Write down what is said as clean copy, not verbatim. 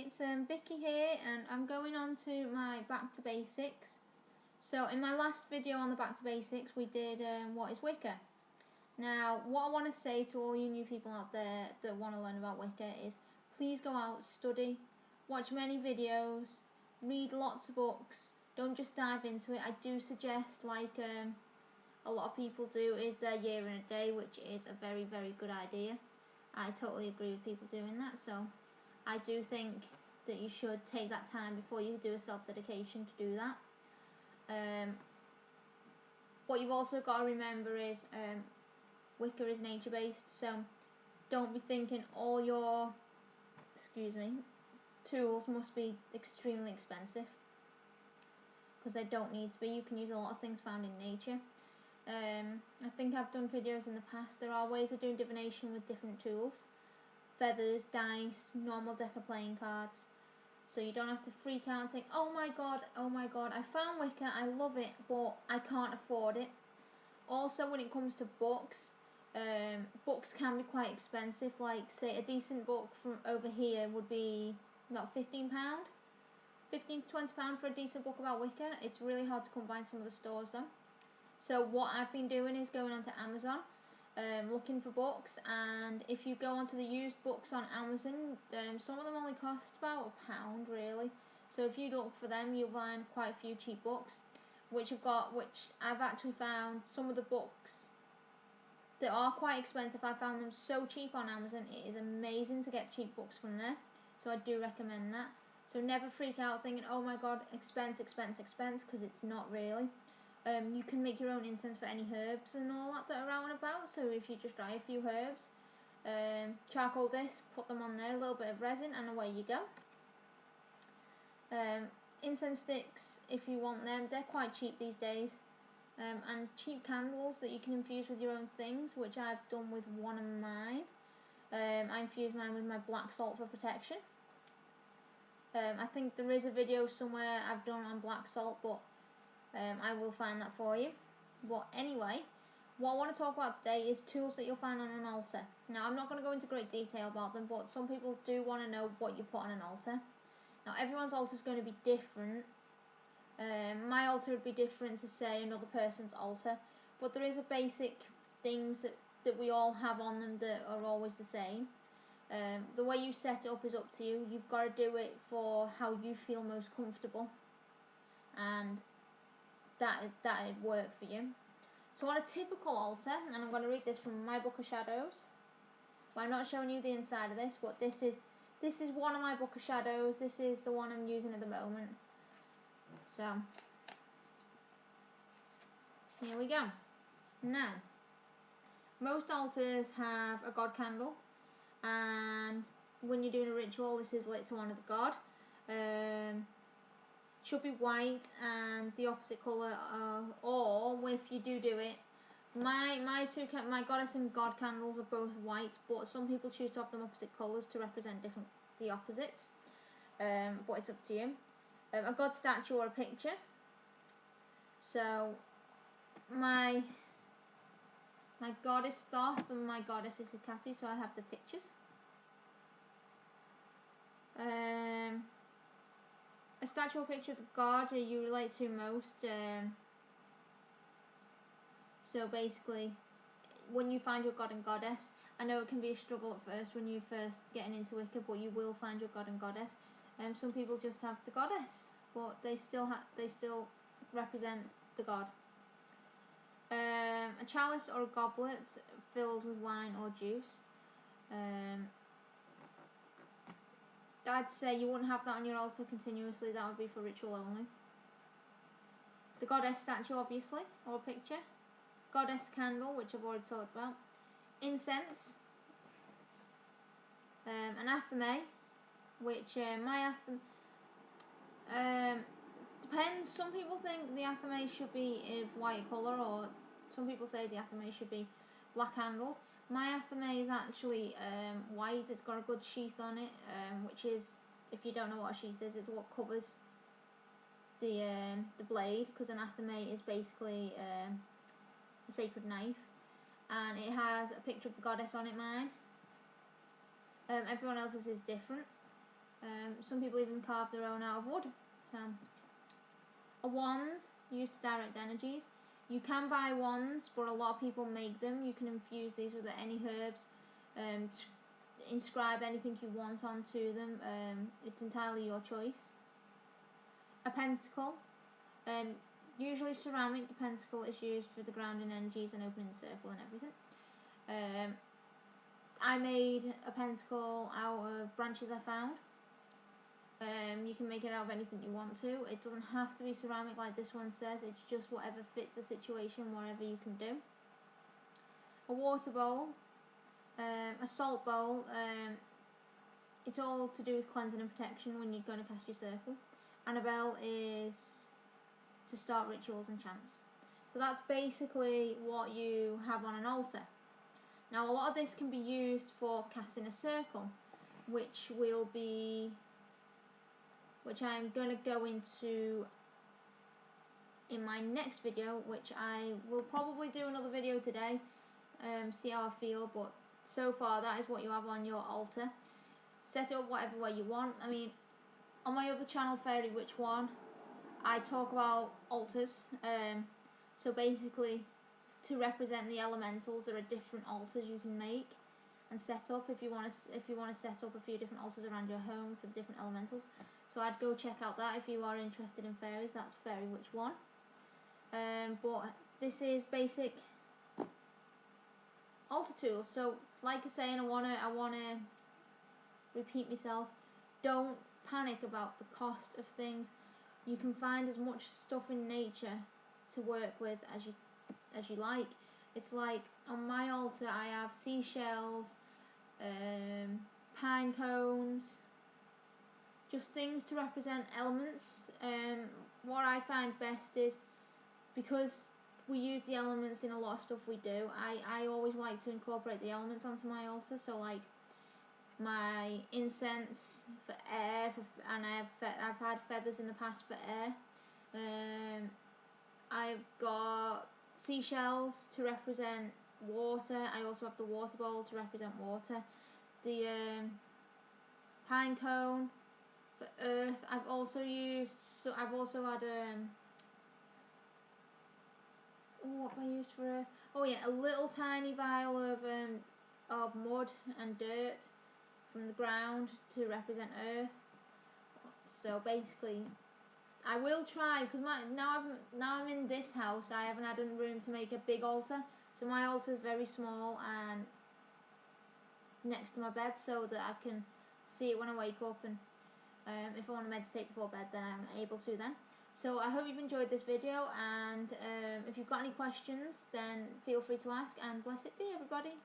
it's Vicky here, and I'm going on to my back to basics. So in my last video on the back to basics we did what is Wicca. Now what I want to say to all you new people out there that want to learn about Wicca is please go out, study, watch many videos, read lots of books, don't just dive into it. I do suggest, like a lot of people do, is their year in a day, which is a very, very good idea. I totally agree with people doing that, so I do think that you should take that time before you do a self-dedication to do that. What you've also got to remember is Wicca is nature-based, so don't be thinking all your tools must be extremely expensive, because they don't need to be. You can use a lot of things found in nature. I think I've done videos in the past. There are ways of doing divination with different tools. Feathers, dice, normal deck of playing cards. So you don't have to freak out and think, oh my god, I found Wicca, I love it, but I can't afford it. Also, when it comes to books, books can be quite expensive. Like, say, a decent book from over here would be about £15? £15 to £20 for a decent book about Wicca. It's really hard to come by in some of the stores though. So what I've been doing is going onto Amazon, looking for books, and if you go onto the used books on Amazon, some of them only cost about £1 really. So if you look for them, you'll find quite a few cheap books, which I've actually found some of the books that are quite expensive. I found them so cheap on Amazon. It is amazing to get cheap books from there, so I do recommend that. So never freak out thinking, oh my god, expense, because it's not really. You can make your own incense for any herbs and all that are out and about. So if you just dry a few herbs, charcoal disc, put them on there, a little bit of resin, and away you go. Incense sticks, if you want them, they're quite cheap these days. And cheap candles that you can infuse with your own things, which I've done with one of mine. I infused mine with my black salt for protection. I think there is a video somewhere I've done on black salt, but I will find that for you. But anyway, what I want to talk about today is tools that you'll find on an altar. Now, I'm not going to go into great detail about them, but some people do want to know what you put on an altar. Now, everyone's altar is going to be different. My altar would be different to, say, another person's altar, but there is a basic things that we all have on them that are always the same. The way you set it up is up to you. You've got to do it for how you feel most comfortable, and that'd work for you. So on a typical altar, and I'm going to read this from my book of shadows. Well, I'm not showing you the inside of this, but this is one of my book of shadows. This is the one I'm using at the moment. So here we go. Now, most altars have a god candle, and when you're doing a ritual, this is lit to honour the god. Should be white and the opposite colour, or if you do it, my goddess and god candles are both white, but some people choose to have them opposite colours to represent the opposites. But it's up to you. A god statue or a picture. So my goddess Thoth and my goddess is Hecate, so I have the pictures. A statue or picture of the god you relate to most. So basically, when you find your god and goddess, I know it can be a struggle at first when you're first getting into Wicca, but you will find your god and goddess. Some people just have the goddess, but they still represent the god. A chalice or a goblet filled with wine or juice. I'd say you wouldn't have that on your altar continuously. That would be for ritual only. The goddess statue, obviously, or a picture. Goddess candle, which I've already talked about. Incense. Anathema, which my depends. Some people think the athame should be of white colour, or some people say the athame should be black handled. My athame is actually white. It's got a good sheath on it, which is, if you don't know what a sheath is, it's what covers the blade, because an athame is basically a sacred knife, and it has a picture of the goddess on it. Mine. Everyone else's is different. Some people even carve their own out of wood. So, a wand used to direct energies. You can buy wands, but a lot of people make them. You can infuse these with any herbs, inscribe anything you want onto them. It's entirely your choice. A pentacle. Usually ceramic. The pentacle is used for the grounding energies and opening the circle and everything. I made a pentacle out of branches I found. You can make it out of anything you want to. It doesn't have to be ceramic like this one says. It's just whatever fits the situation, whatever you can do. A water bowl, a salt bowl. It's all to do with cleansing and protection when you're going to cast your circle. And a bell is to start rituals and chants. So that's basically what you have on an altar. Now a lot of this can be used for casting a circle, which I'm going to go into in my next video, which I will probably do another video today, see how I feel, but so far that is what you have on your altar. Set it up whatever way you want. I mean, on my other channel, Fairy Witch 1, I talk about altars, so basically to represent the elementals there are different altars you can make and set up if you want to set up a few different altars around your home for the different elementals. So I'd go check out that if you are interested in fairies. That's Fairy Witch 1. But this is basic altar tools. So like I say, and I wanna repeat myself, don't panic about the cost of things. You can find as much stuff in nature to work with as you like. It's like on my altar I have seashells, pine cones, just things to represent elements. What I find best is, because we use the elements in a lot of stuff we do, I always like to incorporate the elements onto my altar. So like my incense for air, and I've had feathers in the past for air. I've got seashells to represent water. I also have the water bowl to represent water. The pine cone for earth. I've also had what have I used for earth? Oh yeah, a little tiny vial of mud and dirt from the ground to represent earth. So basically, I will try, because now I'm in this house, I haven't had room to make a big altar, so my altar is very small and next to my bed, so that I can see it when I wake up, and if I want to meditate before bed, then I'm able to then. So I hope you've enjoyed this video, and if you've got any questions, then feel free to ask, and bless it be, everybody.